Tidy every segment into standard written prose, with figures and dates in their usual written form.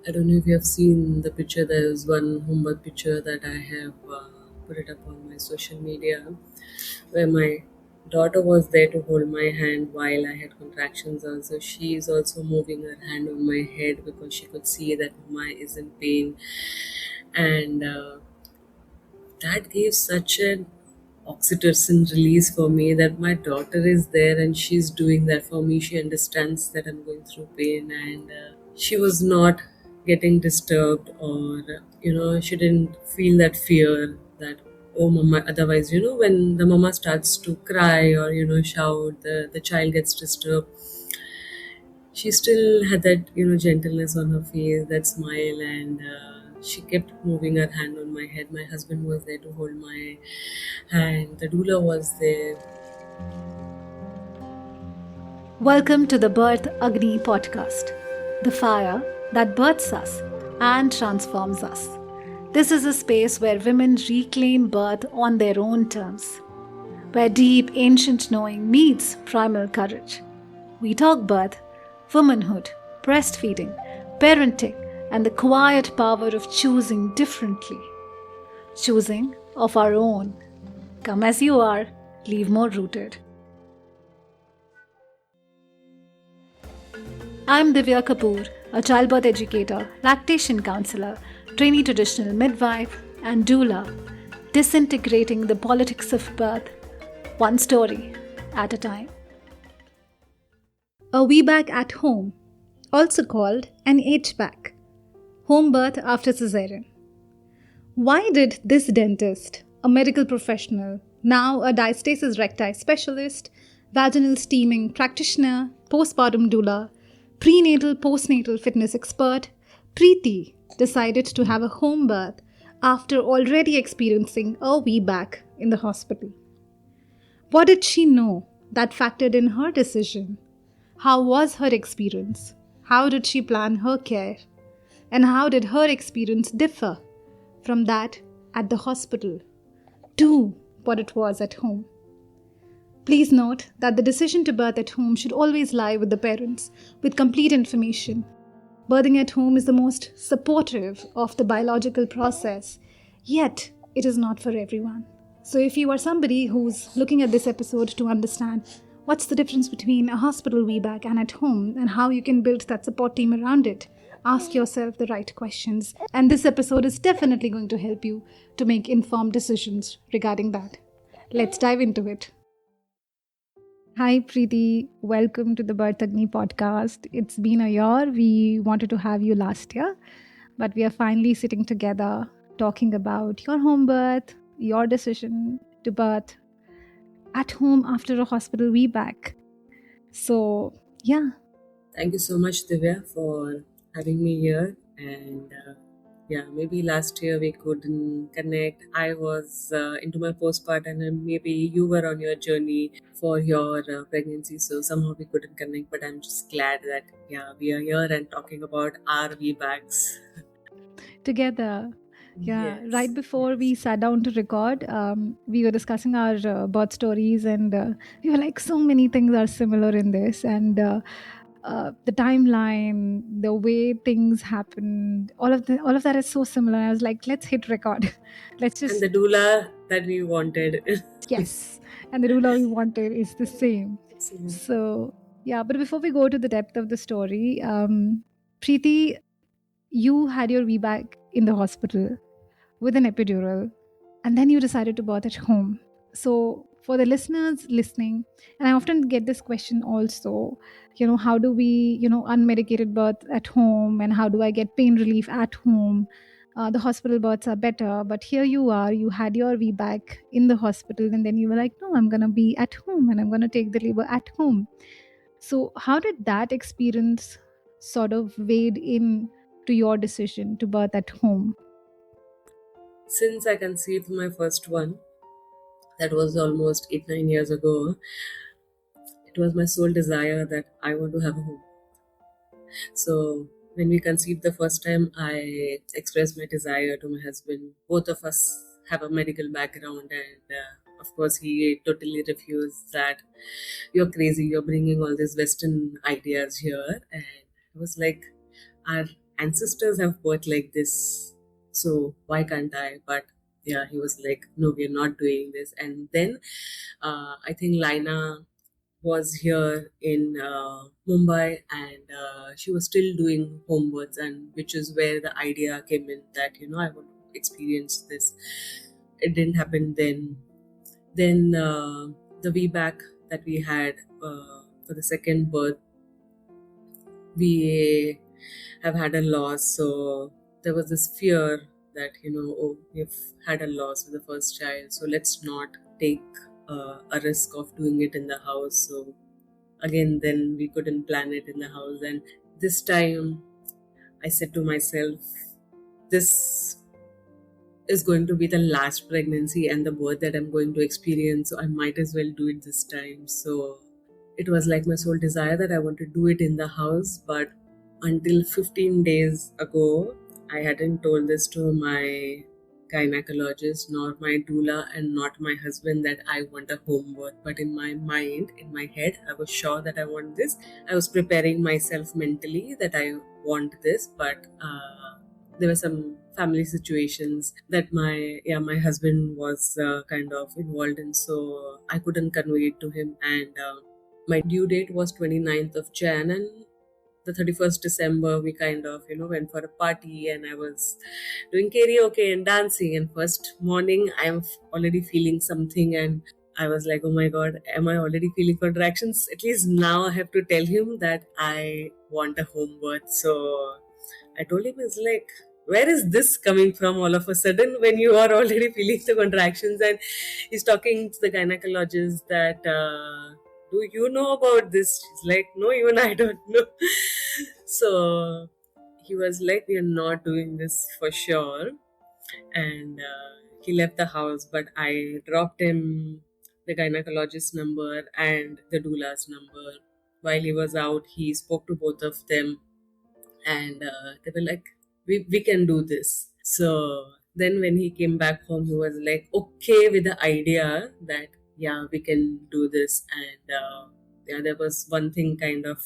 I don't know if you have seen the picture. There is one home birth picture that I have put it up on my social media, where my daughter was there to hold my hand while I had contractions. Also, she is also moving her hand on my head because she could see that Mama is in pain, and that gave such an oxytocin release for me that my daughter is there and she's doing that for me. She understands that I'm going through pain, and she was not getting disturbed, or she didn't feel that fear that, oh mama. Otherwise, when the mama starts to cry or shout, the child gets disturbed. She still had that gentleness on her face, that smile, and she kept moving her hand on my head. My husband was there to hold my hand. The doula was there. Welcome to the Birth Agni podcast, the fire that births us and transforms us. This is a space where women reclaim birth on their own terms, where deep ancient knowing meets primal courage. We talk birth, womanhood, breastfeeding, parenting, and the quiet power of choosing differently, choosing of our own. Come as you are, leave more rooted. I'm Divya Kapoor, a childbirth educator, lactation counselor, trainee traditional midwife, and doula, disintegrating the politics of birth, one story at a time. A VBAC at home, also called an HBAC, home birth after cesarean. Why did this dentist, a medical professional, now a diastasis recti specialist, vaginal steaming practitioner, postpartum doula, prenatal postnatal fitness expert, Preeti, decided to have a home birth after already experiencing a VBAC in the hospital? What did she know that factored in her decision? How was her experience? How did she plan her care? And how did her experience differ from that at the hospital to what it was at home? Please note that the decision to birth at home should always lie with the parents, with complete information. Birthing at home is the most supportive of the biological process, yet it is not for everyone. So if you are somebody who's looking at this episode to understand what's the difference between a hospital VBAC and at home and how you can build that support team around it, ask yourself the right questions. And this episode is definitely going to help you to make informed decisions regarding that. Let's dive into it. Hi, Preeti. Welcome to the Birth Agni podcast. It's been a year. We wanted to have you last year, but we are finally sitting together talking about your home birth, your decision to birth at home after a hospital VBAC. So, yeah. Thank you so much, Divya, for having me here. And maybe last year we couldn't connect. I was into my postpartum, and maybe you were on your journey for your pregnancy. So somehow we couldn't connect. But I'm just glad that we are here and talking about our VBACs Together. Yeah, Yes. right before we sat down to record, we were discussing our birth stories, and we were like, so many things are similar in this, and the timeline, the way things happened, all of that is so similar. I was like, let's hit record. Let's And just the doula that we wanted. yes, and the rule all we wanted is the same. So yeah, but before we go to the depth of the story, Preeti, you had your VBAC in the hospital with an epidural, and then you decided to birth at home. So, for the listeners listening, and I often get this question also, how do we, unmedicated birth at home, and how do I get pain relief at home? The hospital births are better, but here you are, you had your VBAC in the hospital, and then you were like, no, I'm going to be at home and I'm going to take the labor at home. So, how did that experience sort of wade in to your decision to birth at home? Since I conceived my first one, that was almost 8-9 years ago, it was my sole desire that I want to have a home. So when we conceived the first time, I expressed my desire to my husband. Both of us have a medical background, and of course, he totally refused that. You're crazy. You're bringing all these Western ideas here, and I was like, our ancestors have birth like this, so why can't I? But yeah, he was like, no, we're not doing this. And then I think Lina was here in Mumbai, and she was still doing homewards, and which is where the idea came in that I want to experience this. It didn't happen then. Then the VBAC that we had for the second birth, we have had a loss, so there was this fear that oh, we've had a loss with the first child, so let's not take a risk of doing it in the house. So again, then we couldn't plan it in the house, and this time I said to myself, this is going to be the last pregnancy and the birth that I'm going to experience, so I might as well do it this time. So it was like my sole desire that I want to do it in the house. But until 15 days ago, I hadn't told this to my gynecologist, nor my doula, and not my husband that I want a home birth. But in my mind, in my head, I was sure that I want this. I was preparing myself mentally that I want this, but there were some family situations that my husband was kind of involved in, so I couldn't convey it to him. And my due date was 29th of Jan, and the 31st December we kind of went for a party, and I was doing karaoke and dancing, and first morning I'm already feeling something, and I was like, oh my god, am I already feeling contractions? At least now I have to tell him that I want a home birth. So I told him, it's like, where is this coming from all of a sudden when you are already feeling the contractions? And he's talking to the gynecologist that, do you know about this? She's like, no, even I don't know. So he was like, we are not doing this for sure. And he left the house, but I dropped him the gynecologist's number and the doula's number. While he was out, he spoke to both of them, and they were like, we can do this. So then when he came back home, he was like okay with the idea that yeah, we can do this. And yeah, there was one thing kind of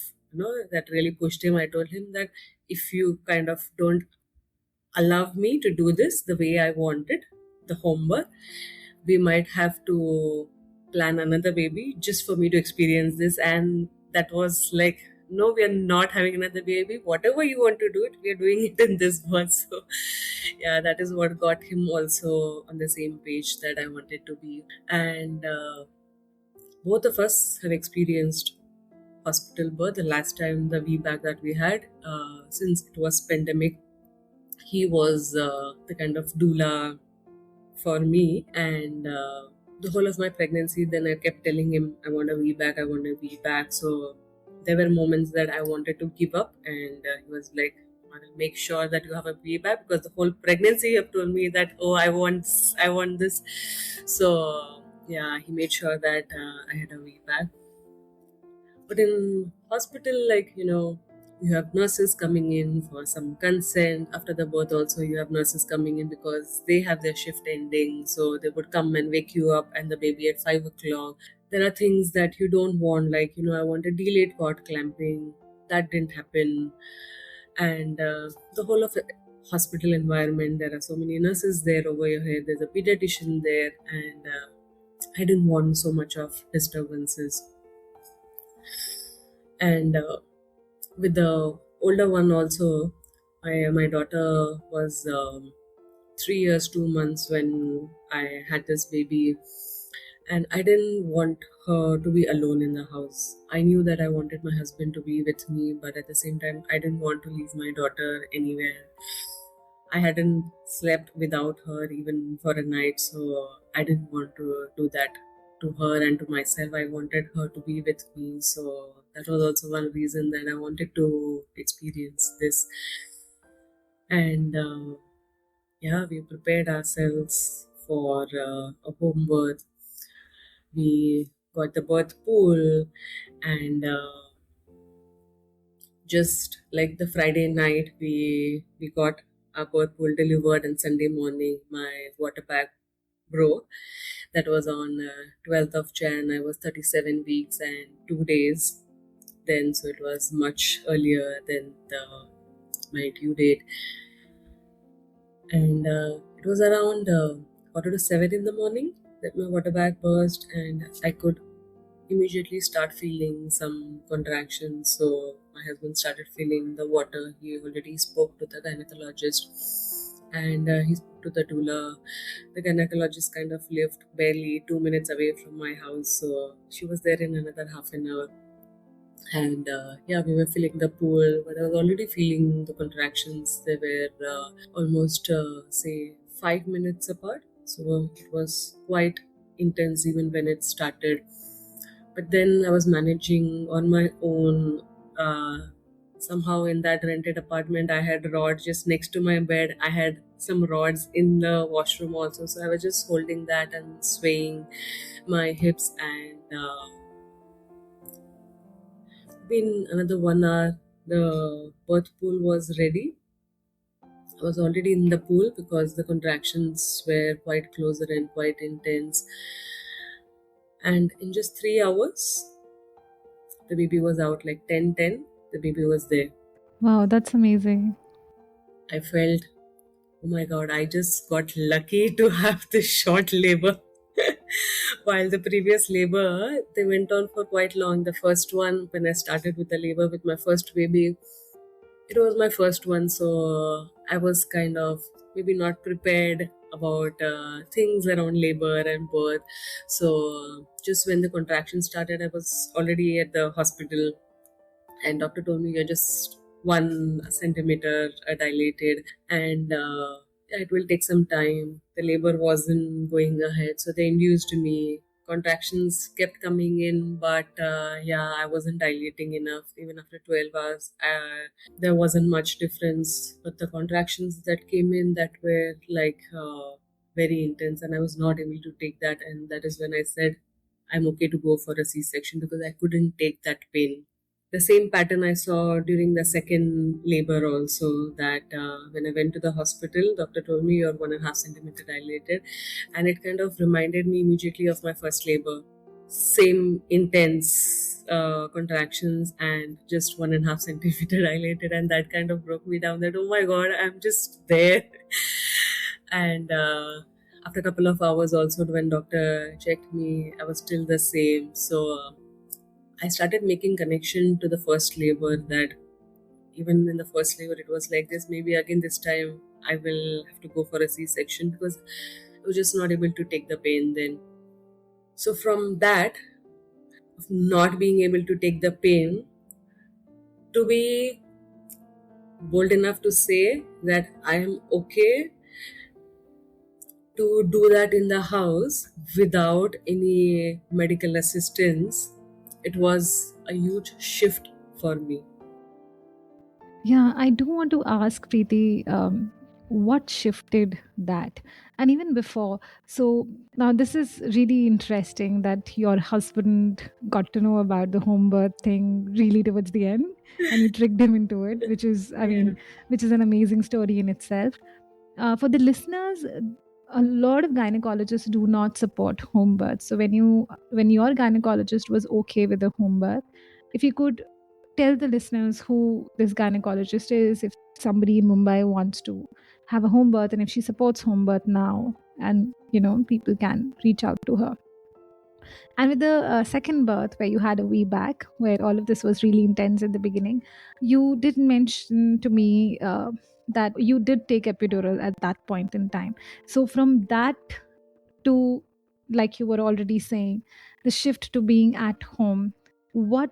that really pushed him. I told him that if you kind of don't allow me to do this the way I wanted, the homework, we might have to plan another baby just for me to experience this. And that was like, no, we are not having another baby. Whatever you want to do it, we are doing it in this one. So yeah, that is what got him also on the same page that I wanted to be. And both of us have experienced hospital birth. The last time the VBAC that we had, since it was pandemic, he was the kind of doula for me. And the whole of my pregnancy, then I kept telling him, I want a VBAC, I want a VBAC. So there were moments that I wanted to give up, and he was like, I'll make sure that you have a VBAC, because the whole pregnancy you have told me that, oh, I want this. So yeah, he made sure that I had a VBAC. But in hospital, like, you have nurses coming in for some consent. After the birth also, you have nurses coming in because they have their shift ending. So they would come and wake you up and the baby at 5 o'clock. There are things that you don't want, like, I want a delayed cord clamping. That didn't happen. And the whole of the hospital environment, there are so many nurses there over your head. There's a pediatrician there, and I didn't want so much of disturbances. And with the older one also, my daughter was 3 years 2 months when I had this baby, and I didn't want her to be alone in the house. I knew that I wanted my husband to be with me, but at the same time, I didn't want to leave my daughter anywhere. I hadn't slept without her even for a night, so I didn't want to do that to her and to myself. I wanted her to be with me, so that was also one reason that I wanted to experience this. And yeah, we prepared ourselves for a home birth. We got the birth pool, and just like the Friday night, we got our birth pool delivered, and Sunday morning my water pack broke. That was on 12th of Jan. I was 37 weeks and 2 days then, so it was much earlier than the my due date. And it was around 6:45 in the morning that my water bag burst, and I could immediately start feeling some contractions. So my husband started feeling the water. He already spoke to the gynecologist, and he spoke to the doula. The gynecologist kind of lived barely 2 minutes away from my house, so she was there in another half an hour. And yeah, we were filling the pool, but I was already feeling the contractions. They were almost say 5 minutes apart, so it was quite intense even when it started. But then I was managing on my own. Somehow in that rented apartment, I had rods just next to my bed. I had some rods in the washroom also, so I was just holding that and swaying my hips. And in another 1 hour, the birth pool was ready. I was already in the pool because the contractions were quite closer and quite intense. And in just 3 hours, the baby was out, like 10:10. The baby was there. Wow, that's amazing. I felt, oh my god, I just got lucky to have this short labor. While the previous labor, they went on for quite long. The first one, when I started with the labor with my first baby, it was my first one, so I was kind of maybe not prepared about things around labor and birth. So just when the contraction started, I was already at the hospital, and doctor told me you're just 1 centimeter dilated, and yeah, it will take some time. The labor wasn't going ahead, so they induced me. Contractions kept coming in, but yeah, I wasn't dilating enough. Even after 12 hours, there wasn't much difference. But the contractions that came in, that were like very intense, and I was not able to take that. And that is when I said I'm okay to go for a C-section, because I couldn't take that pain. The same pattern I saw during the second labor also, that when I went to the hospital, doctor told me you're 1.5 centimeter dilated, and it kind of reminded me immediately of my first labor. Same intense contractions and just 1.5 centimeter dilated, and that kind of broke me down, that oh my god, I'm just there. And after a couple of hours also, when doctor checked me, I was still the same. So I started making connection to the first labor, that even in the first labor it was like this. Maybe again this time I will have to go for a C-section, because I was just not able to take the pain then. So from that, of not being able to take the pain, to be bold enough to say that I am okay to do that in the house without any medical assistance, it was a huge shift for me. Yeah, I do want to ask Preeti, what shifted that? And even before, so now this is really interesting that your husband got to know about the home birth thing really towards the end, and you tricked him into it, which is, I Yeah. mean, which is an amazing story in itself. For the listeners, a lot of gynecologists do not support home birth. So when your gynecologist was okay with the home birth, if you could tell the listeners who this gynecologist is, if somebody in Mumbai wants to have a home birth, and if she supports home birth now, and people can reach out to her. And with the second birth, where you had a VBAC, where all of this was really intense at the beginning, you did mention to me that you did take epidural at that point in time. So from that to, like you were already saying, the shift to being at home, what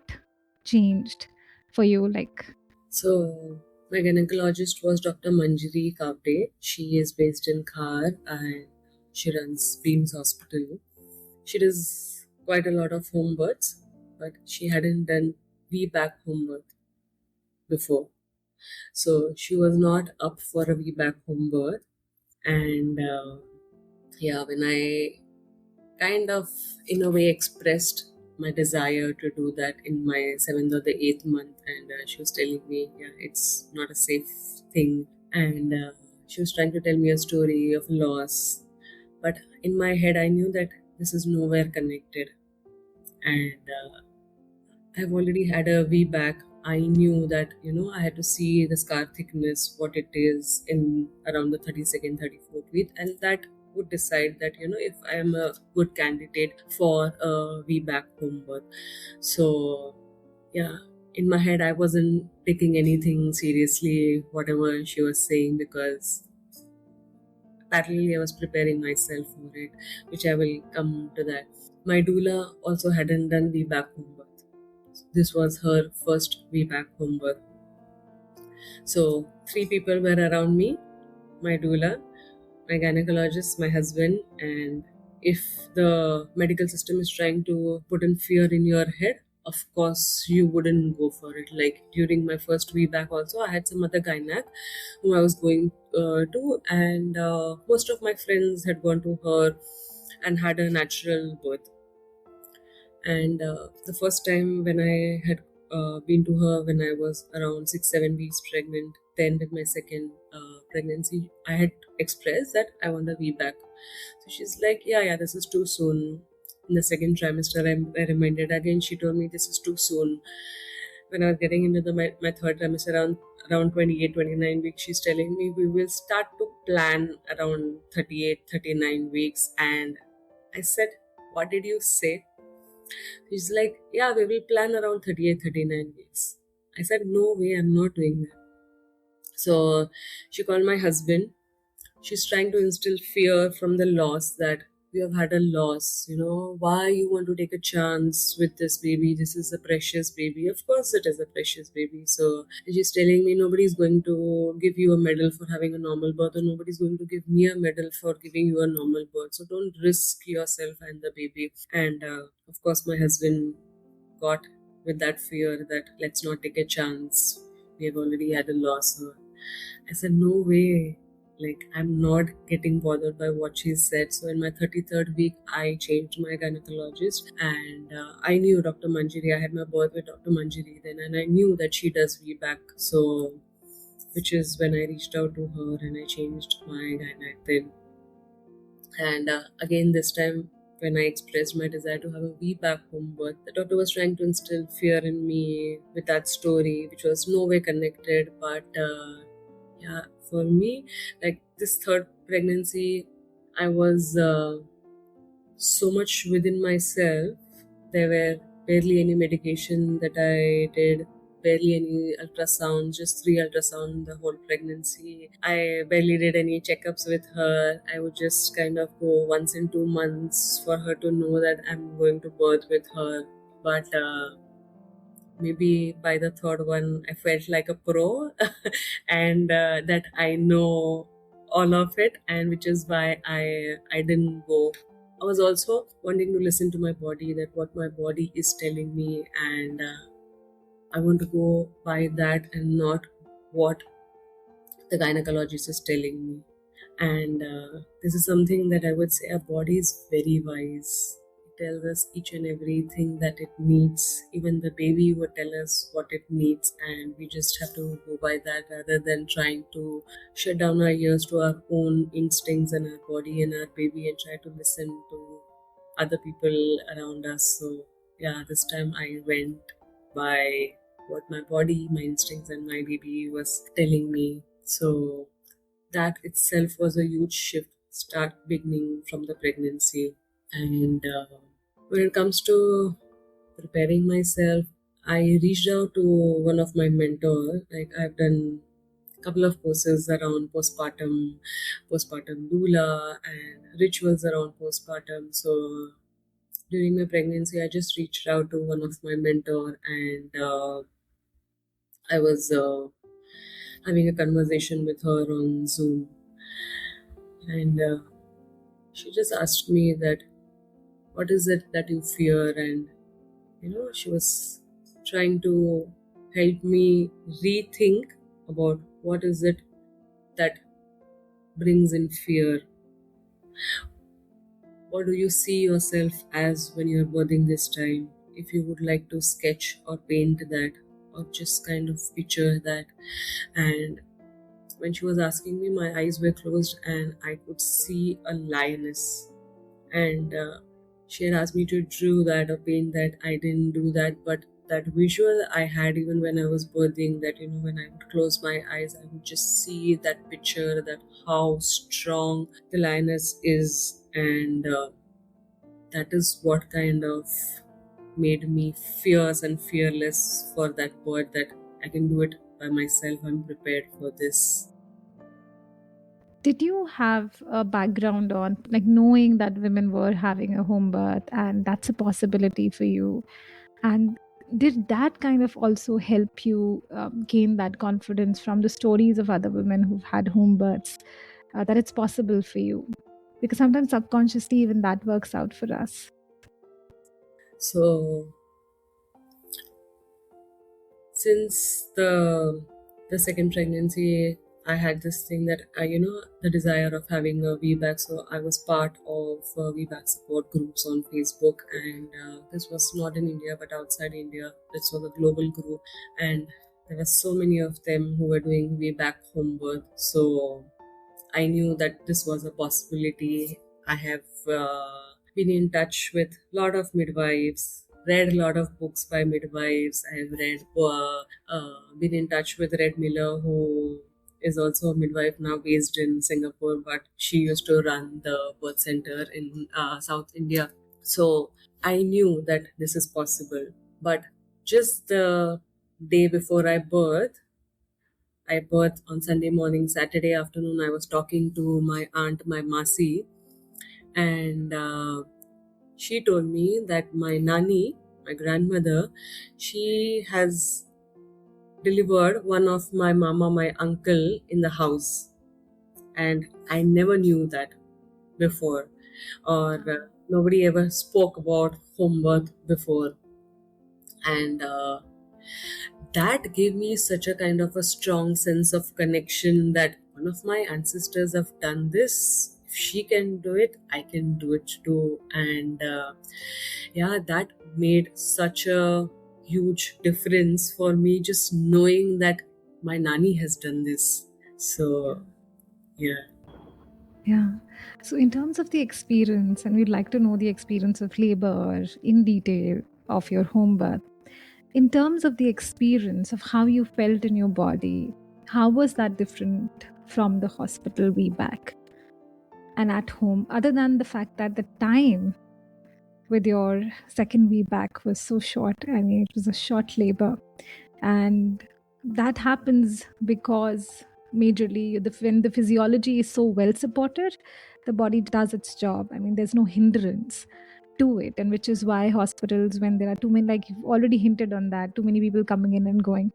changed for you? Like, So my gynecologist was Dr. Manjari Kavde. She is based in Khar, and she runs Beams Hospital. She does quite a lot of home births, but she hadn't done VBAC home birth before. So she was not up for a VBAC home birth. And yeah, when I kind of in a way expressed my desire to do that in my 7th or the 8th month, and she was telling me, yeah, it's not a safe thing. And she was trying to tell me a story of loss, but in my head I knew that this is nowhere connected. And I've already had a VBAC I knew that, I had to see the scar thickness, what it is in around the 32nd, 34th week, and that would decide that, if I am a good candidate for a VBAC home birth. So, yeah, in my head, I wasn't taking anything seriously, whatever she was saying, because parallelly I was preparing myself for it, which I will come to that. My doula also hadn't done VBAC home birth. This was her first VBAC home birth. So, three people were around me: my doula, my gynecologist, my husband, and if the medical system is trying to put in fear in your head, of course you wouldn't go for it. Like during my first VBAC, also I had some other gynac whom I was going to, and most of my friends had gone to her and had a natural birth. And the first time when I had been to her when I was around 6 7 weeks pregnant, then with my second pregnancy, I had expressed that I want a VBAC. So she's like, yeah, this is too soon. In the second trimester, I reminded again. She told me this is too soon. When I was getting into my third trimester, around 28 29 weeks, she's telling me we will start to plan around 38 39 weeks. And I said, what did you say? She's like, yeah, we will plan around 38 39 weeks. I said, no way, I'm not doing that. So she called my husband. She's trying to instill fear from the loss, that we have had a loss. Why you want to take a chance with this baby? This is a precious baby. Of course, it is a precious baby. So she's telling me nobody's going to give you a medal for having a normal birth, or nobody's going to give me a medal for giving you a normal birth. So don't risk yourself and the baby. And of course, my husband got with that fear that let's not take a chance. We have already had a loss. So I said, no way. Like, I'm not getting bothered by what she said. So in my 33rd week, I changed my gynecologist, and I knew Dr. Manjiri. I had my birth with Dr. Manjiri then, and I knew that she does VBAC. So, which is when I reached out to her and I changed my gynac then. And again, this time, when I expressed my desire to have a VBAC home birth, the doctor was trying to instill fear in me with that story, which was no way connected. But yeah, for me, like this third pregnancy, I was so much within myself. There were barely any medication that I did, barely any ultrasound, just 3 ultrasound the whole pregnancy. I barely did any checkups with her. I would just kind of go once in 2 months for her to know that I'm going to birth with her. But maybe by the third one, I felt like a pro and that I know all of it, and which is why I didn't go. I was also wanting to listen to my body, that what my body is telling me, and I want to go by that and not what the gynecologist is telling me. And this is something that I would say our body is very wise. It tells us each and everything that it needs. Even the baby would tell us what it needs, and we just have to go by that rather than trying to shut down our ears to our own instincts and our body and our baby and try to listen to other people around us. So, yeah, this time I went by what my body, my instincts, and my baby was telling me. So, that itself was a huge shift start beginning from the pregnancy. And when it comes to preparing myself, I reached out to one of my mentors. Like, I've done a couple of courses around postpartum doula, and rituals around postpartum. So during my pregnancy, I just reached out to one of my mentor, and I was having a conversation with her on Zoom, and she just asked me that, what is it that you fear? And she was trying to help me rethink about what is it that brings in fear. What do you see yourself as when you're birthing this time? If you would like to sketch or paint that, or just kind of picture that. And when she was asking me, my eyes were closed and I could see a lioness. And she had asked me to draw that or paint that. I didn't do that, but that visual I had even when I was birthing, that when I would close my eyes, I would just see that picture, that how strong the lioness is, and that is what kind of made me fierce and fearless for that bird, that I can do it by myself. I'm prepared for this. Did you have a background on like knowing that women were having a home birth and that's a possibility for you? And did that kind of also help you gain that confidence from the stories of other women who've had home births, that it's possible for you? Because sometimes subconsciously, even that works out for us. So since the second pregnancy, I had this thing that the desire of having a VBAC. So I was part of VBAC support groups on Facebook, and this was not in India but outside India. This was a global group, and there were so many of them who were doing VBAC home birth. So I knew that this was a possibility. I have been in touch with a lot of midwives, read a lot of books by midwives. I have been in touch with Red Miller, who is also a midwife now based in Singapore, but she used to run the birth center in South India. So I knew that this is possible. But just the day before I birthed on Sunday morning. Saturday afternoon, I was talking to my aunt, my Masi, and she told me that my Nani, my grandmother, she has delivered one of my mama, my uncle, in the house. And I never knew that before, or nobody ever spoke about home birth before. And that gave me such a kind of a strong sense of connection, that one of my ancestors have done this. If she can do it, I can do it too. And yeah, that made such a huge difference for me, just knowing that my Nani has done this. So yeah. Yeah. So, in terms of the experience, and we'd like to know the experience of labor in detail of your home birth. In terms of the experience of how you felt in your body, how was that different from the hospital VBAC and at home, other than the fact that the time with your second VBAC was so short? I mean, it was a short labor. And that happens because majorly when the physiology is so well supported, the body does its job. I mean, there's no hindrance to it, and which is why hospitals, when there are too many, like you've already hinted on that, too many people coming in and going,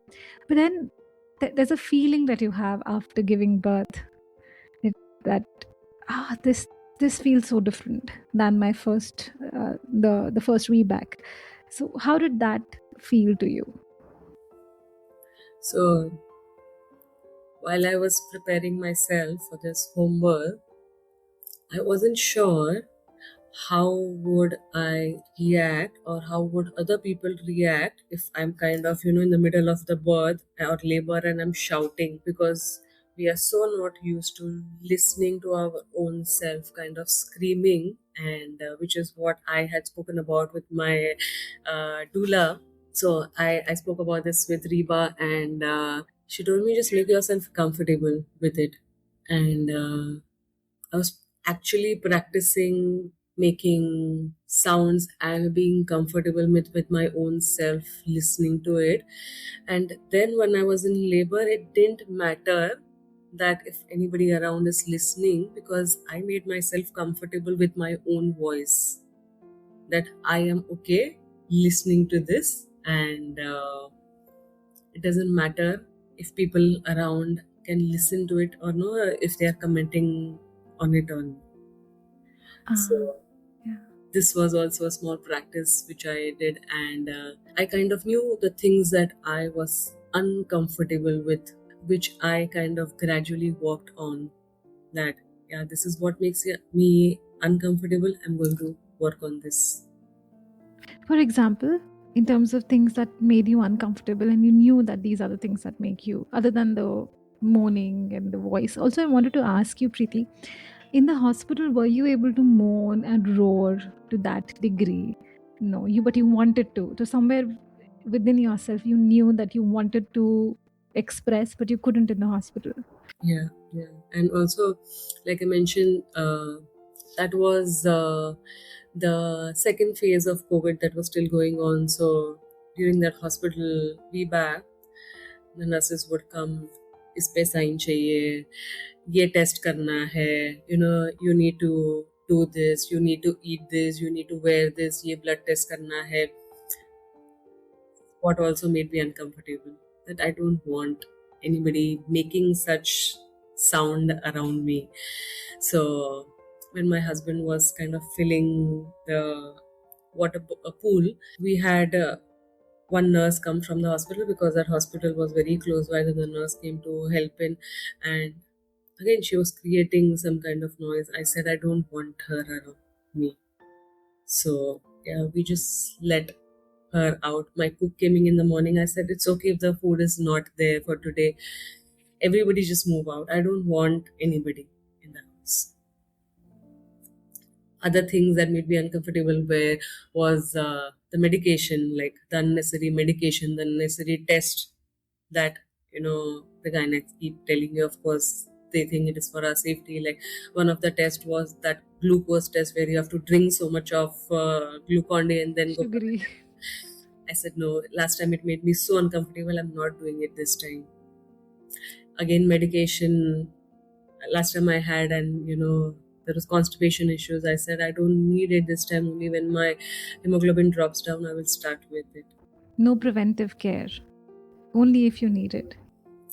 but then there's a feeling that you have after giving birth, that this feels so different than my first the first VBAC. So how did that feel to you? So while I was preparing myself for this home birth, I wasn't sure how would I react, or how would other people react if I'm kind of in the middle of the birth or labor and I'm shouting, because we are so not used to listening to our own self kind of screaming, and which is what I had spoken about with my doula. So I spoke about this with Reba, and she told me just make yourself comfortable with it. And I was actually practicing making sounds and being comfortable with my own self, listening to it. And then when I was in labor, it didn't matter that if anybody around is listening, because I made myself comfortable with my own voice, that I am okay listening to this, and it doesn't matter if people around can listen to it or no, if they are commenting on it or not. So Yeah. this was also a small practice which I did, and I kind of knew the things that I was uncomfortable with, which I kind of gradually worked on. That yeah, this is what makes me uncomfortable. I'm going to work on this. For example, in terms of things that made you uncomfortable, and you knew that these are the things that make you, other than the moaning and the voice. Also, I wanted to ask you, Preeti, in the hospital, were you able to moan and roar to that degree? No, but you wanted to. So somewhere within yourself you knew that you wanted to express, but you couldn't in the hospital. Yeah, yeah. And also, like I mentioned, that was the second phase of COVID that was still going on. So during that hospital VBAC, the nurses would come, इस पे sign चाहिए, ये test करना है, you need to do this, you need to eat this, you need to wear this, ये blood test करना है. What also made me uncomfortable, that I don't want anybody making such sound around me. So when my husband was kind of filling the a pool, we had one nurse come from the hospital, because that hospital was very close by. Then the nurse came to help in, and again she was creating some kind of noise. I said I don't want her around me. So yeah, we just let her out. My cook came in the morning. I said, it's okay if the food is not there for today. Everybody just move out. I don't want anybody in the house. Other things that made me uncomfortable was the medication, like the unnecessary medication, the unnecessary test that the gynec keep telling you. Of course, they think it is for our safety. Like one of the tests was that glucose test, where you have to drink so much of Glucon-D and then go. Sugary. I said no. Last time it made me so uncomfortable. I'm not doing it this time. Again, medication. Last time I had, and there was constipation issues. I said I don't need it this time. Only when my hemoglobin drops down, I will start with it. No preventive care, only if you need it.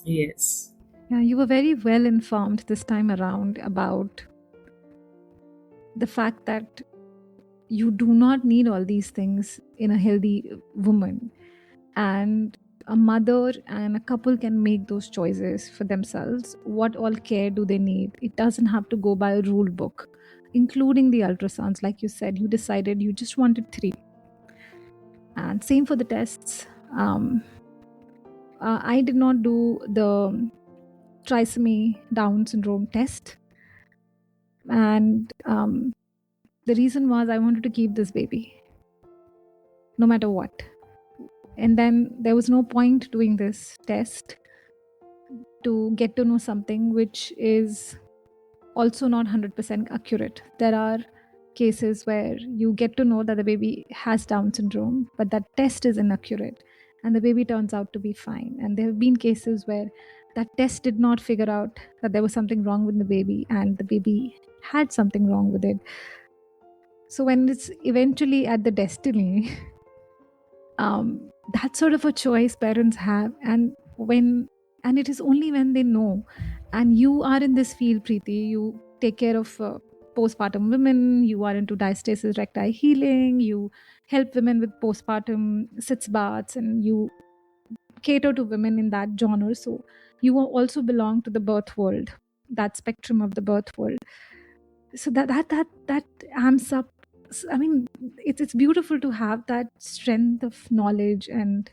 Yes. Yeah, you were very well informed this time around about the fact that you do not need all these things in a healthy woman, and a mother and a couple can make those choices for themselves. What all care do they need? It doesn't have to go by a rule book, including the ultrasounds. Like you said, you decided you just wanted 3, and same for the tests. I did not do the trisomy Down syndrome test, and the reason was I wanted to keep this baby no matter what. And then there was no point doing this test to get to know something which is also not 100% accurate. There are cases where you get to know that the baby has Down syndrome, but that test is inaccurate and the baby turns out to be fine. And there have been cases where that test did not figure out that there was something wrong with the baby and the baby had something wrong with it. So when it's eventually at the destiny, that's sort of a choice parents have. And it is only when they know, and you are in this field, Preeti, you take care of postpartum women, you are into diastasis recti healing, you help women with postpartum sitz baths, and you cater to women in that genre. So you also belong to the birth world, that spectrum of the birth world. So that amps up. I mean, it's beautiful to have that strength of knowledge and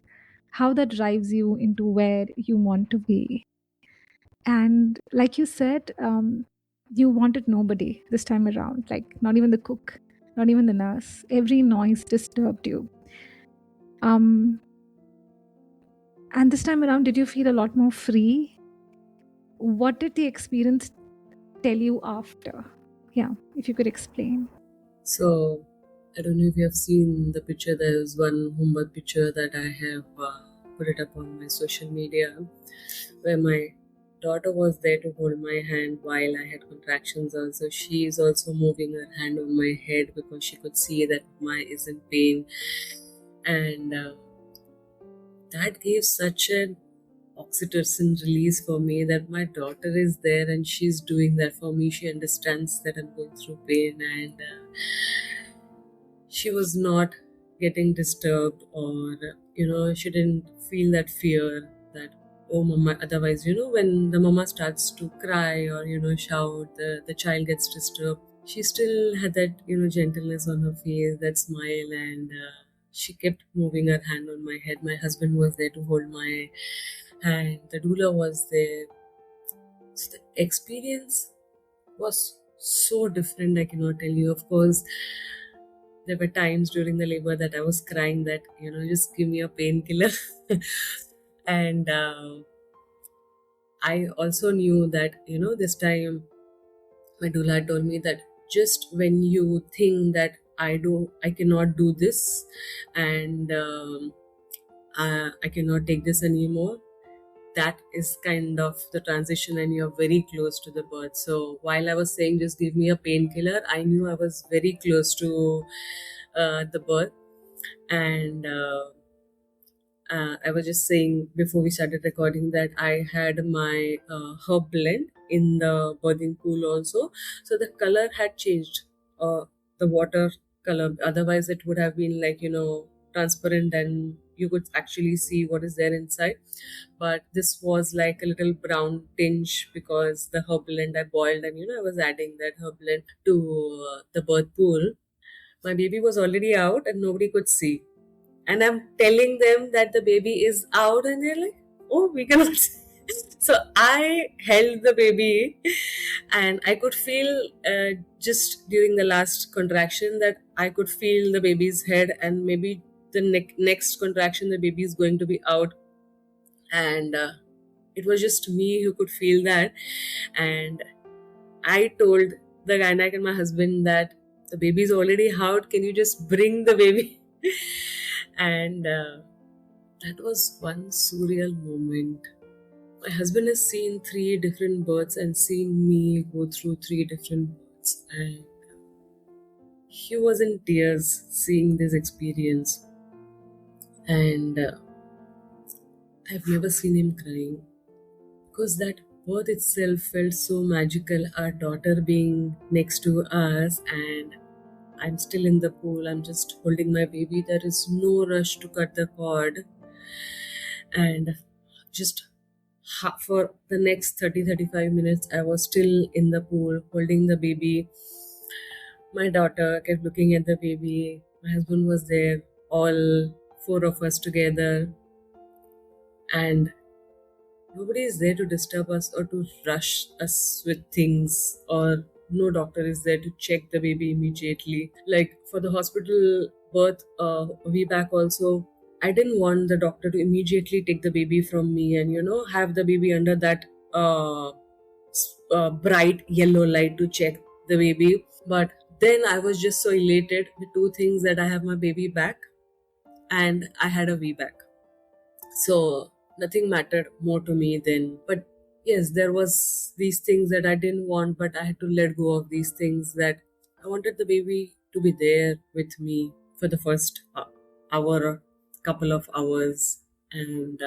how that drives you into where you want to be. And like you said, you wanted nobody this time around, like not even the cook, not even the nurse. Every noise disturbed you. And this time around, did you feel a lot more free? What did the experience tell you after? Yeah, if you could explain. So, I don't know if you have seen the picture. There's one Mumbai picture that I have put it up on my social media, where my daughter was there to hold my hand while I had contractions. Also, she is also moving her hand on my head because she could see that my is in pain, and that gave such an oxytocin release for me, that my daughter is there and she's doing that for me. She understands that I'm going through pain, and she was not getting disturbed, or she didn't feel that fear that, oh mama. Otherwise, when the mama starts to cry or shout, the child gets disturbed. She still had that gentleness on her face, that smile, and she kept moving her hand on my head. My husband was there to hold my hand, the doula was there. So the experience was so different, I cannot tell you. Of course, There were times during the labor that I was crying that, just give me a painkiller. And I also knew that, this time my doula had told me that just when you think that I cannot do this, and I cannot take this anymore, that is kind of the transition, and you're very close to the birth. So while I was saying just give me a painkiller, I knew I was very close to the birth. And I was just saying before we started recording that I had my herb blend in the birthing pool also. So the color had changed, the water color. Otherwise, it would have been like, transparent, and you could actually see what is there inside. But this was like a little brown tinge because the herb blend I boiled, and I was adding that herb blend to the birth pool. My baby was already out and nobody could see, and I'm telling them that the baby is out, and they're like, oh, we cannot. So I held the baby, and I could feel, just during the last contraction, that I could feel the baby's head, and maybe the next contraction the baby is going to be out. And it was just me who could feel that. And I told the gynac and my husband that the baby is already out, can you just bring the baby? And that was one surreal moment. My husband has seen 3 different births and seen me go through 3 different births, and he was in tears seeing this experience. And I've never seen him crying, because that birth itself felt so magical. Our daughter being next to us, and I'm still in the pool. I'm just holding my baby. There is no rush to cut the cord. And just for the next 30-35 minutes, I was still in the pool holding the baby. My daughter kept looking at the baby. My husband was there, all 4 of us together. And nobody is there to disturb us or to rush us with things, or no doctor is there to check the baby immediately. Like for the hospital birth a week back also, I didn't want the doctor to immediately take the baby from me and have the baby under that bright yellow light to check the baby. But then I was just so elated with 2 things, that I have my baby back and I had a VBAC. So nothing mattered more to me then. But yes, there was these things that I didn't want, but I had to let go of these things, that I wanted the baby to be there with me for the first hour or couple of hours. And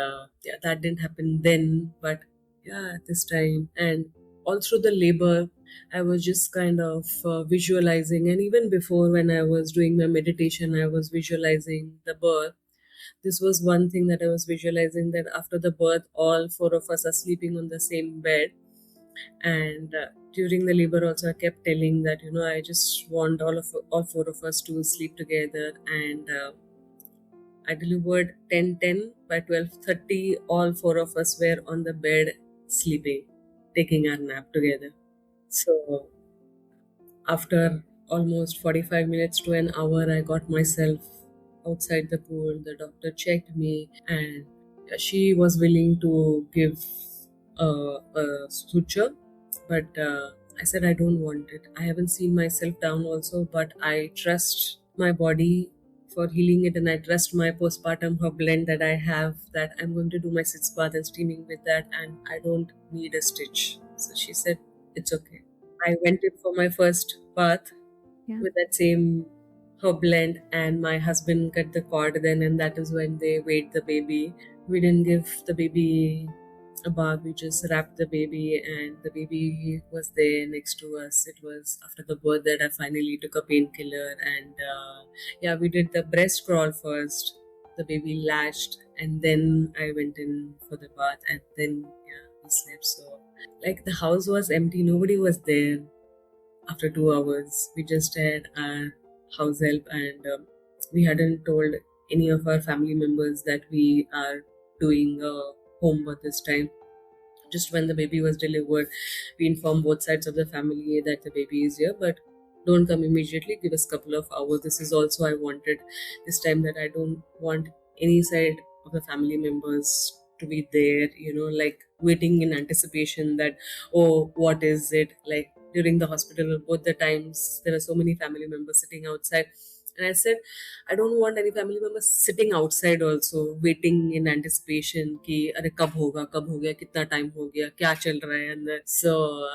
yeah, that didn't happen then, but yeah, this time. And all through the labor, I was just kind of visualizing. And even before, when I was doing my meditation, I was visualizing the birth. This was one thing that I was visualizing, that after the birth, all 4 of us are sleeping on the same bed. And during the labor also, I kept telling that, I just want all 4 of us to sleep together. And I delivered 10:10. By 12:30, all 4 of us were on the bed sleeping, taking our nap together. So after almost 45 minutes to an hour, I got myself outside the pool. The doctor checked me, and she was willing to give a suture, but I said I don't want it. I haven't seen myself down also, but I trust my body for healing it, and I trust my postpartum herb blend that I have, that I'm going to do my sitz bath and steaming with that, and I don't need a stitch. So she said it's okay. I went in for my first bath with that same herb blend, and my husband cut the cord then, and that is when they weighed the baby. We didn't give the baby a bath, we just wrapped the baby, and the baby was there next to us. It was after the birth that I finally took a painkiller, and yeah, we did the breast crawl first. The baby latched, and then I went in for the bath, and then yeah, we slept. So like the house was empty, nobody was there. After 2 hours, we just had our house help, and we hadn't told any of our family members that we are doing a home birth this time. Just when the baby was delivered, we informed both sides of the family that the baby is here, but don't come immediately, give us couple of hours. This is also I wanted this time, that I don't want any side of the family members to be there, like waiting in anticipation that, oh, what is it like. During the hospital, both the times, there were so many family members sitting outside, and I said, I don't want any family members sitting outside also, waiting in anticipation कि अरे कब हो गया, कितना time हो गया, क्या चल रहा है अंदर. So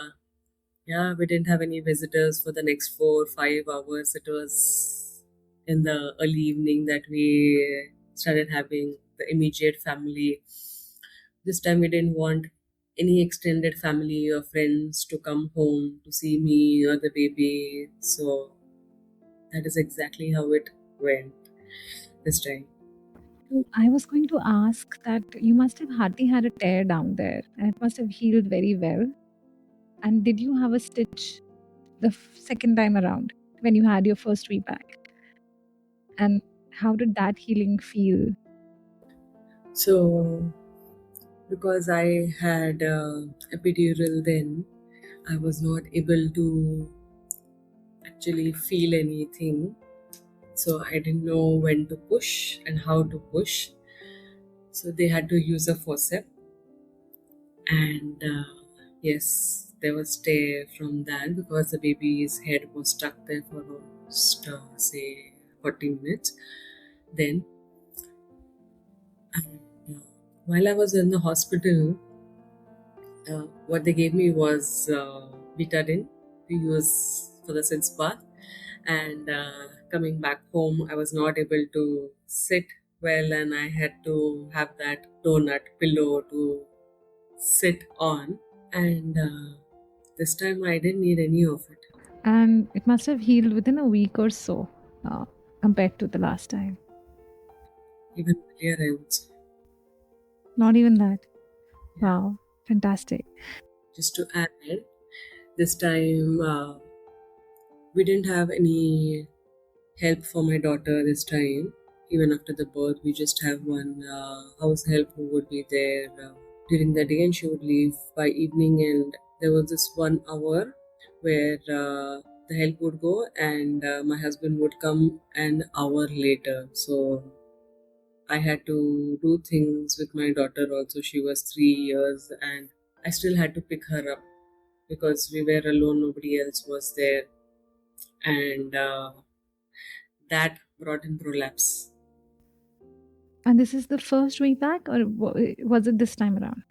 yeah, we didn't have any visitors for the next 4 5 hours. It was in the early evening that we started having the immediate family. This time we didn't want any extended family or friends to come home to see me or the baby. So that is exactly how it went this time. So I was going to ask that you must have hardly had a tear down there, and it must have healed very well. And did you have a stitch the second time around when you had your first VBAC? And how did that healing feel? So, because I had epidural then, I was not able to actually feel anything. So I didn't know when to push and how to push. So they had to use a forceps. And yes, there was tear from that because the baby's head was stuck there for almost, say, 40 minutes. Then, and, while I was in the hospital, what they gave me was betadine to use for the SIDS bath. And coming back home, I was not able to sit well, and I had to have that donut pillow to sit on. And this time I didn't need any of it. And it must have healed within a week or so compared to the last time. Even earlier, I would say. Not even that. Wow, fantastic. Just to add, this time we didn't have any help for my daughter this time. Even after the birth, we just have one house help who would be there during the day, and she would leave by evening. And there was this 1 hour where the help would go, and my husband would come an hour later. So I had to do things with my daughter also. She was 3 years, and I still had to pick her up because we were alone, nobody else was there. And that brought in prolapse. And this is the first VBAC, or was it this time around?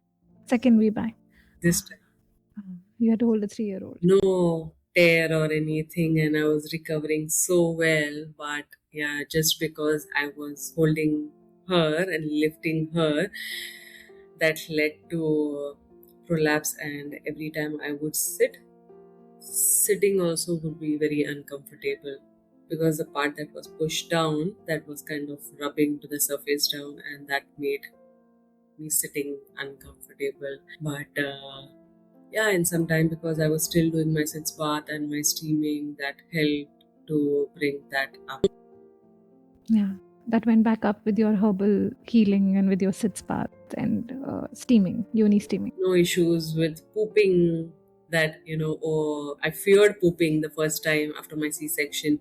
Second VBAC. This time, You had to hold a 3-year-old. no tear or anything, and I was recovering so well. But yeah, just because I was holding her and lifting her, that led to prolapse. And every time I would sit, sitting also would be very uncomfortable because the part that was pushed down, that was kind of rubbing to the surface down, and that made me sitting uncomfortable. But yeah, in some time, because I was still doing my sits bath and my steaming, that helped to bring that up. Yeah, that went back up with your herbal healing and with your sits bath and steaming, yoni steaming. No issues with pooping, that or I feared pooping the first time after my C-section,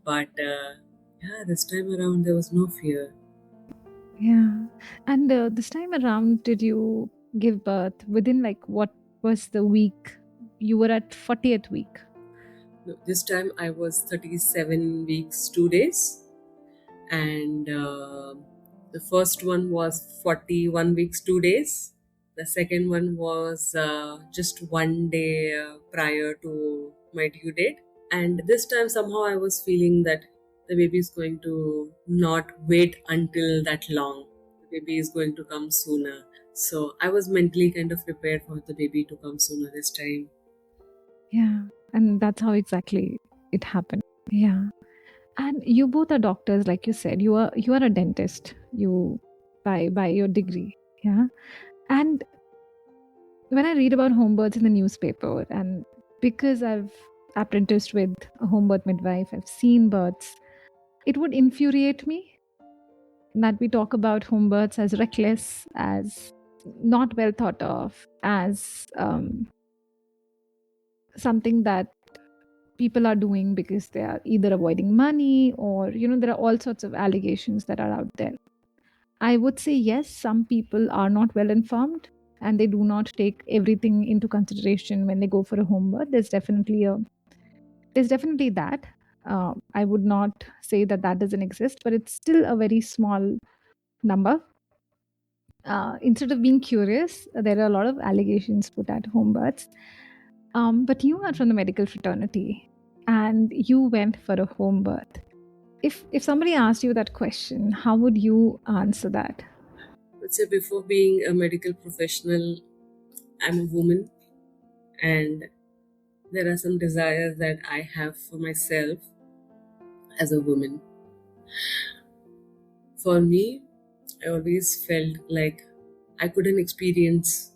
but yeah, this time around there was no fear. Yeah. And this time around, did you give birth within like what was the week? You were at 40th week. No, this time I was 37 weeks 2 days, and the first one was 41 weeks 2 days. The second one was just 1 day prior to my due date. And this time somehow I was feeling that the baby is going to not wait until that long. The baby is going to come sooner. So I was mentally kind of prepared for the baby to come sooner this time. Yeah. And that's how exactly it happened. Yeah. And you both are doctors, like you said. You are a dentist. You by your degree. Yeah. And when I read about home births in the newspaper, and because I've apprenticed with a home birth midwife, I've seen births, it would infuriate me that we talk about home births as reckless, as not well thought of, as something that people are doing because they are either avoiding money, or there are all sorts of allegations that are out there. I would say yes, some people are not well informed and they do not take everything into consideration when they go for a home birth. There's definitely that. I would not say that that doesn't exist, but it's still a very small number. Instead of being curious, there are a lot of allegations put at home births. But you are from the medical fraternity and you went for a home birth. If somebody asked you that question, how would you answer that? Let's say before being a medical professional, I'm a woman, and there are some desires that I have for myself as a woman. For me, I always felt like I couldn't experience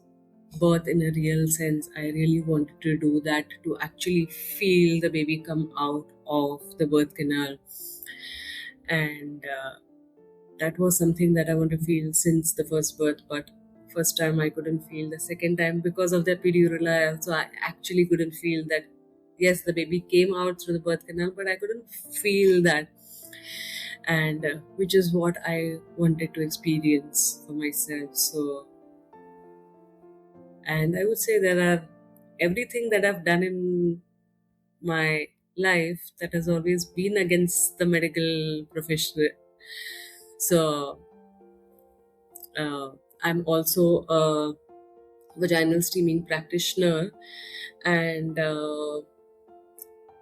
birth in a real sense. I really wanted to do that, to actually feel the baby come out of the birth canal. And that was something that I want to feel since the first birth. But first time I couldn't feel. The second time, because of the epidural, I actually couldn't feel that. Yes, the baby came out through the birth canal, but I couldn't feel that. And which is what I wanted to experience for myself. So, and I would say there are everything that I've done in my life that has always been against the medical profession. So I'm also a vaginal steaming practitioner, and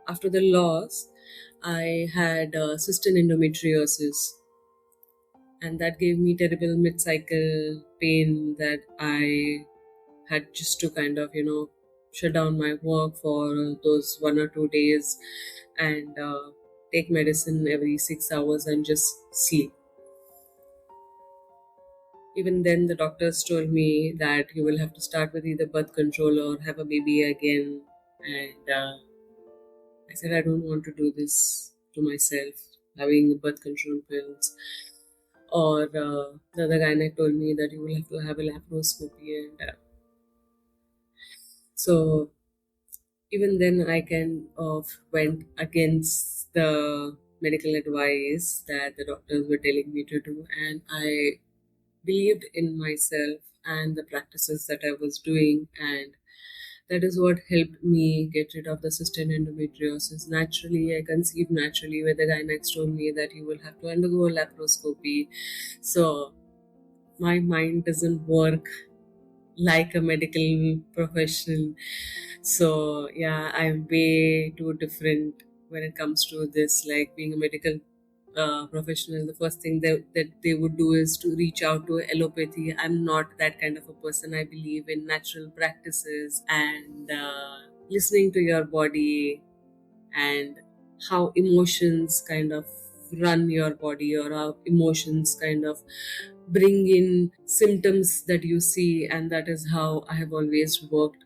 after the loss, I had cystic endometriosis, and that gave me terrible mid-cycle pain that I had just to kind of shut down my work for those 1 or 2 days and take medicine every 6 hours and just sleep. Even then, the doctors told me that you will have to start with either birth control or have a baby again. And I said, I don't want to do this to myself, having birth control pills. Or the other gynaec told me that you will have to have a laparoscopy. And so even then, I kind of went against the medical advice that the doctors were telling me to do. And I believed in myself and the practices that I was doing, and that is what helped me get rid of the cystic endometriosis. Naturally, I conceived naturally, where the gynaec told me that you will have to undergo a laparoscopy. So my mind doesn't work like a medical professional. So yeah, I'm way too different when it comes to this. Like being a medical professional, the first thing that they would do is to reach out to allopathy. I'm not that kind of a person. I believe in natural practices and listening to your body and how emotions kind of run your body, or how emotions kind of bring in symptoms that you see. And that is how I have always worked.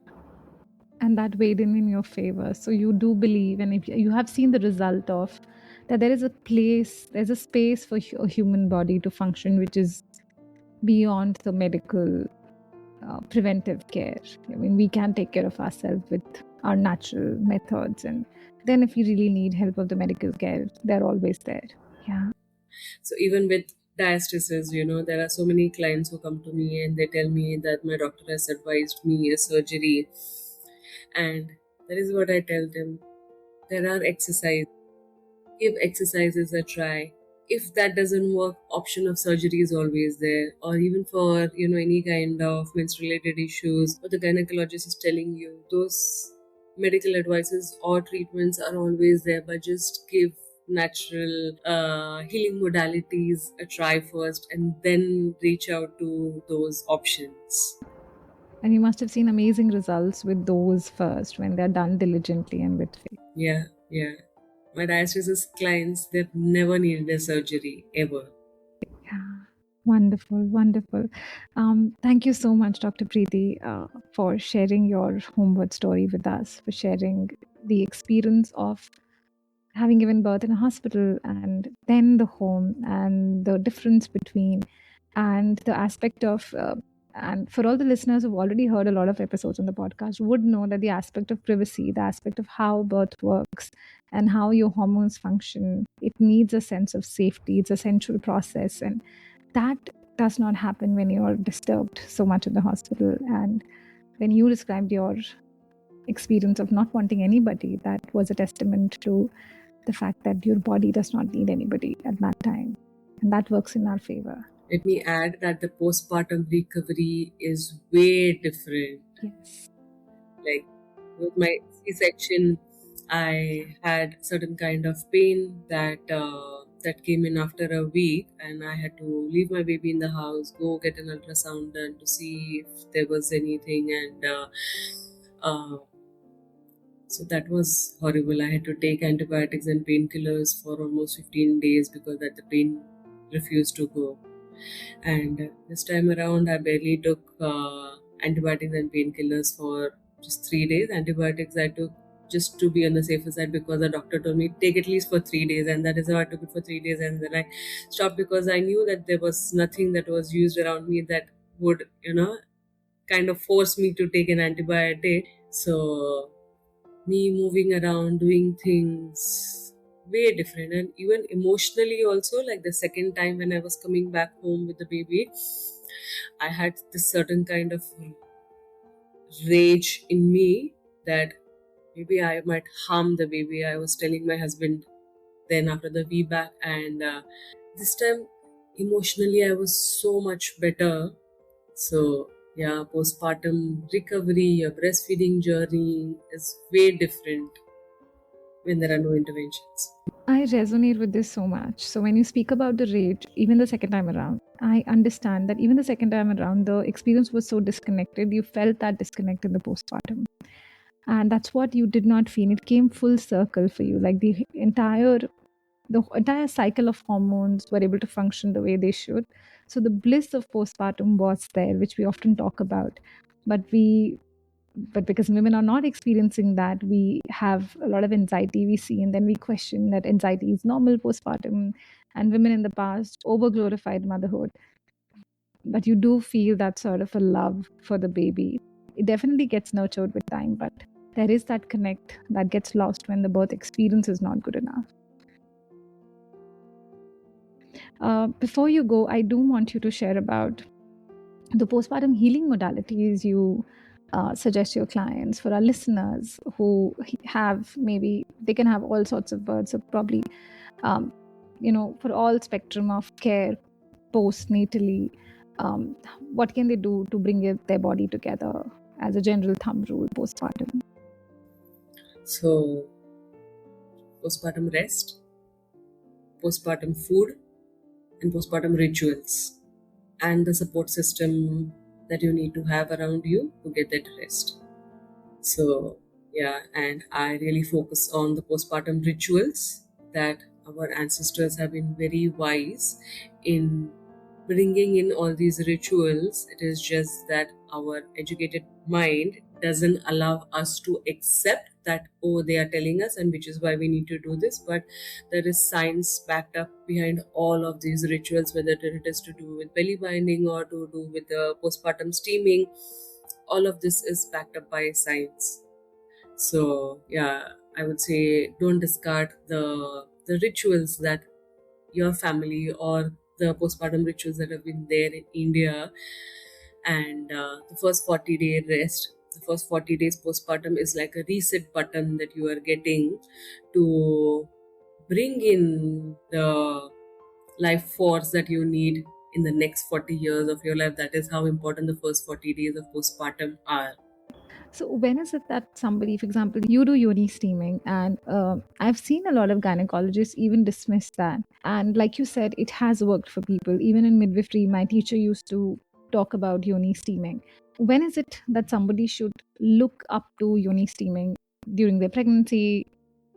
And that weighed in your favor. So you do believe, and if you have seen the result of that, there's a space for a human body to function, which is beyond the medical preventive care. I mean, we can take care of ourselves with our natural methods, and then if you really need help of the medical care, they're always there. Yeah. So even with diastasis, there are so many clients who come to me and they tell me that my doctor has advised me a surgery. And that is what I tell them. There are exercises. Give exercises a try. If that doesn't work, option of surgery is always there. Or even for any kind of menstrual related issues, what the gynecologist is telling you, those medical advices or treatments are always there. But just give natural healing modalities a try first, and then reach out to those options. And you must have seen amazing results with those first when they're done diligently and with faith. Yeah. My diastasis clients, they've never needed a surgery ever. Yeah. Wonderful, wonderful. Thank you so much, Dr. Preeti, for sharing your homeward story with us, for sharing the experience of having given birth in a hospital and then the home, and the difference between, and the aspect of and for all the listeners who've already heard a lot of episodes on the podcast, would know that the aspect of privacy, the aspect of how birth works and how your hormones function, it needs a sense of safety. It's a sensual process, and that does not happen when you're disturbed so much in the hospital. And when you described your experience of not wanting anybody, that was a testament to the fact that your body does not need anybody at that time, and that works in our favor. Let me add that the postpartum recovery is way different. Yes. Like with my C-section, I had certain kind of pain that came in after a week, and I had to leave my baby in the house, go get an ultrasound done to see if there was anything, and uh, so that was horrible. I had to take antibiotics and painkillers for almost 15 days because that the pain refused to go. And this time around, I barely took antibiotics and painkillers for just 3 days. Antibiotics I took just to be on the safer side because the doctor told me take at least for 3 days, and that is how I took it for 3 days. And then I stopped because I knew that there was nothing that was used around me that would, kind of force me to take an antibiotic. So me moving around, doing things way different, and even emotionally also. Like the second time when I was coming back home with the baby, I had this certain kind of rage in me that maybe I might harm the baby. I was telling my husband then after the VBAC, and this time emotionally I was so much better. So yeah, postpartum recovery, your breastfeeding journey is way different when there are no interventions. I resonate with this so much. So when you speak about the rage, even the second time around, I understand that even the second time around, the experience was so disconnected. You felt that disconnect in the postpartum. And that's what you did not feel. It came full circle for you. Like the entire cycle of hormones were able to function the way they should. So the bliss of postpartum was there, which we often talk about. But because women are not experiencing that, we have a lot of anxiety we see, and then we question that anxiety is normal postpartum, and women in the past over glorified motherhood. But you do feel that sort of a love for the baby. It definitely gets nurtured with time, but there is that connect that gets lost when the birth experience is not good enough. Before you go, I do want you to share about the postpartum healing modalities you suggest to your clients. For our listeners who have, maybe they can have all sorts of births, so probably for all spectrum of care postnatally, what can they do to bring their body together as a general thumb rule postpartum? So postpartum rest, postpartum food, and postpartum rituals, and the support system that you need to have around you to get that rest. So yeah, and I really focus on the postpartum rituals that our ancestors have been very wise in bringing in all these rituals. It is just that our educated mind doesn't allow us to accept that, oh, they are telling us, and which is why we need to do this. But there is science backed up behind all of these rituals, whether it is to do with belly binding or to do with the postpartum steaming. All of this is backed up by science. So yeah, I would say don't discard the rituals that your family or the postpartum rituals that have been there in India. And the first 40-day rest, the first 40 days postpartum is like a reset button that you are getting to bring in the life force that you need in the next 40 years of your life. That is how important the first 40 days of postpartum are. So when is it that somebody, for example, you do yoni steaming, and I've seen a lot of gynecologists even dismiss that. And like you said, it has worked for people. Even in midwifery, my teacher used to talk about yoni steaming. When is it that somebody should look up to yoni steaming during their pregnancy,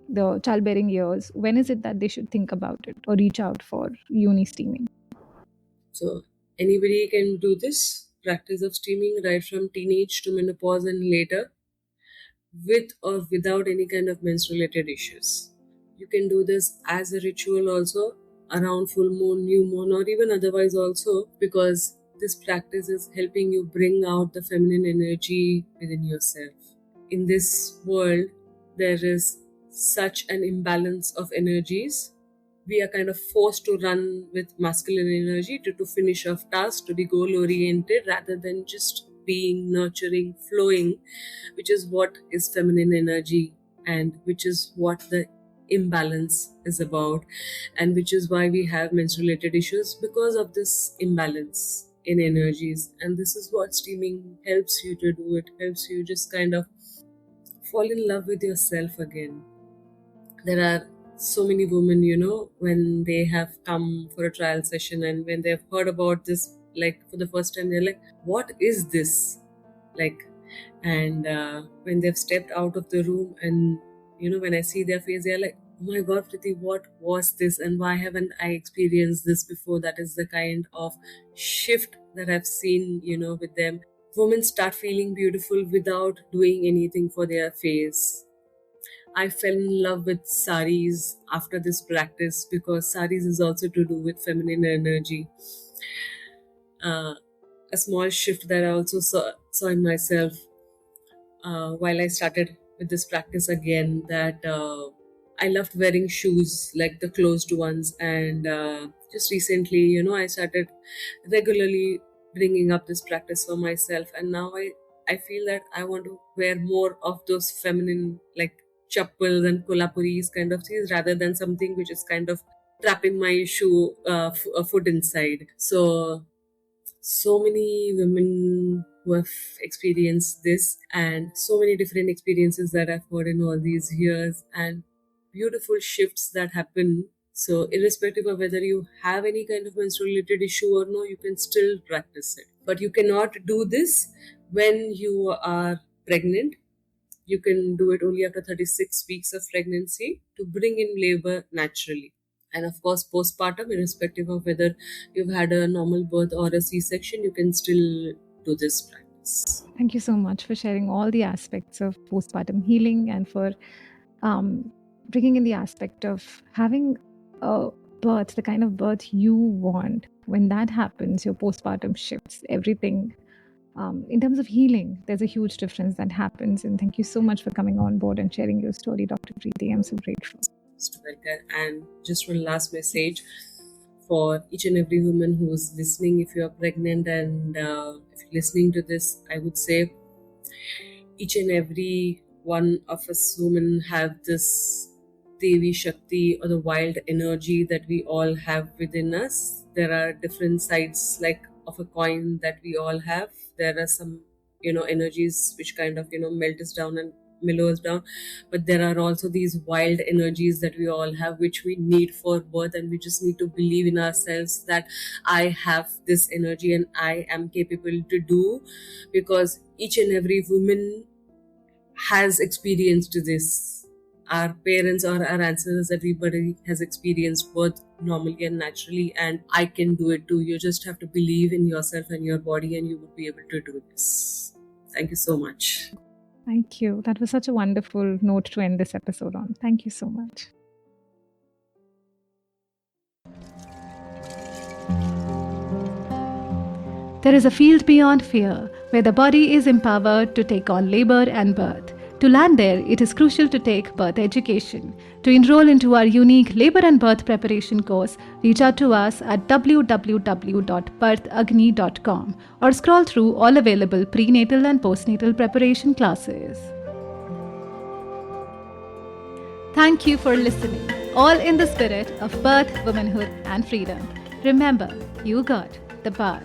the childbearing years? When is it that they should think about it or reach out for yoni steaming? So anybody can do this practice of steaming right from teenage to menopause and later, with or without any kind of menstrual related issues. You can do this as a ritual also around full moon, new moon, or even otherwise also, because this practice is helping you bring out the feminine energy within yourself. In this world, there is such an imbalance of energies. We are kind of forced to run with masculine energy to finish off tasks, to be goal oriented rather than just being nurturing, flowing, which is what is feminine energy and which is what the imbalance is about, and which is why we have menstrual related issues because of this imbalance in energies. And this is what steaming helps you to do. It helps you just kind of fall in love with yourself again. There are so many women, when they have come for a trial session and when they've heard about this, like for the first time, they're like, what is this? Like, and when they've stepped out of the room and, when I see their face, they're like, oh my God, Priti, what was this? And why haven't I experienced this before? That is the kind of shift that I've seen, with them. Women start feeling beautiful without doing anything for their face. I fell in love with saris after this practice because saris is also to do with feminine energy. A small shift that I also saw in myself while I started with this practice again, that I loved wearing shoes, like the closed ones. And just recently, I started regularly bringing up this practice for myself. And now I feel that I want to wear more of those feminine, like chappals and kolapuris kind of things, rather than something which is kind of trapping my foot inside. So many women who have experienced this, and so many different experiences that I've heard in all these years, and beautiful shifts that happen. So irrespective of whether you have any kind of menstrual related issue or no, you can still practice it. But you cannot do this when you are pregnant. You can do it only after 36 weeks of pregnancy to bring in labor naturally. And of course, postpartum, irrespective of whether you've had a normal birth or a C-section, you can still do this practice. Thank you so much for sharing all the aspects of postpartum healing and for bringing in the aspect of having a birth, the kind of birth you want. When that happens, your postpartum shifts everything. In terms of healing, there's a huge difference that happens. And thank you so much for coming on board and sharing your story, Dr. Preeti. I'm so grateful. And just one last message for each and every woman who's listening. If you're pregnant and if you're listening to this, I would say each and every one of us women have this Devi Shakti or the wild energy that we all have within us. There are different sides like of a coin that we all have. There are some, energies which kind of, melt us down and mellow us down. But there are also these wild energies that we all have, which we need for birth. And we just need to believe in ourselves that I have this energy and I am capable to do, because each and every woman has experienced this. Our parents or our ancestors, everybody has experienced birth normally and naturally, and I can do it too. You just have to believe in yourself and your body, and you would be able to do this. Thank you so much. Thank you. That was such a wonderful note to end this episode on. Thank you so much. There is a field beyond fear, where the body is empowered to take on labor and birth. To land there, it is crucial to take birth education. To enroll into our unique labor and birth preparation course, reach out to us at www.birthagni.com or scroll through all available prenatal and postnatal preparation classes. Thank you for listening, all in the spirit of birth, womanhood, and freedom. Remember, you got the power.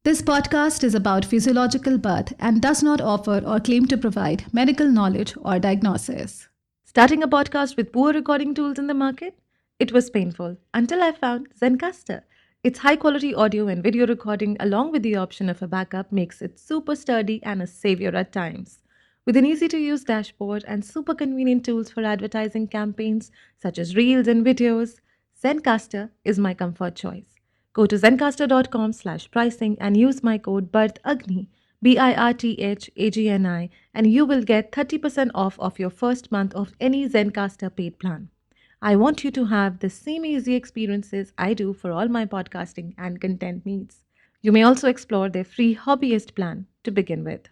This podcast is about physiological birth and does not offer or claim to provide medical knowledge or diagnosis. Starting a podcast with poor recording tools in the market? It was painful until I found Zencastr. Its high-quality audio and video recording along with the option of a backup makes it super sturdy and a savior at times. With an easy-to-use dashboard and super convenient tools for advertising campaigns such as reels and videos, Zencastr is my comfort choice. Go to zencastr.com/pricing and use my code BIRTHAGNI BIRTHAGNI, and you will get 30% off of your first month of any Zencaster paid plan. I want you to have the same easy experiences I do for all my podcasting and content needs. You may also explore their free hobbyist plan to begin with.